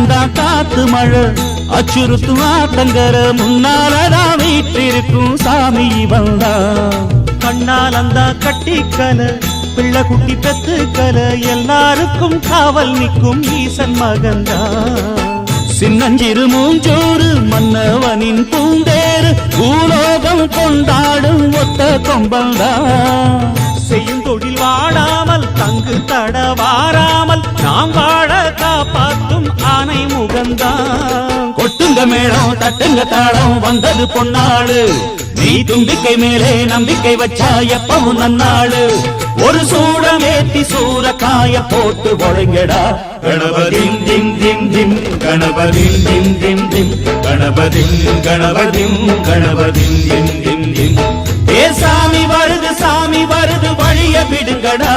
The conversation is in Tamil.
காலந்தான் காத்து மழை அச்சுறுத்தும் ஆத்தங்கர முன்னாலதான் வீற்றிருக்கும் சாமி வந்தா கண்ணாலந்தா கட்டிக்கல பிள்ளை குட்டி பெத்துக்கல எல்லாருக்கும் காவல் நிற்கும் ஈசன் மகந்தா சின்னஞ்சிறு மூஞ்சோறு மன்னவனின் பூந்தேறு பூலோகம் கொண்டாடும் ஒத்த கொம்பந்தா செய்யும் தொழில் வாடாமல் தங்கு தட வாராமல் நாம் வாழ காப்பாற்றும் ஆனை முகந்தா கொட்டுங்க மேளம் தட்டுங்க தாளம் வந்தது பொன்னாளு நீ தும்பிக்கை மேலே நம்பிக்கை வச்சா எப்பவும் நன்னாளு ஒரு சூடமேத்தி சூரக்காய போட்டு ஒழுங்கடா கணபதிம் திம் திம் திம் கணபதிம் திம் திம் திம் கணபதிம் கணபதிம் கணபதிம் திம் திம் திம் ஏ சாமி வருது வழிய விடுங்கடா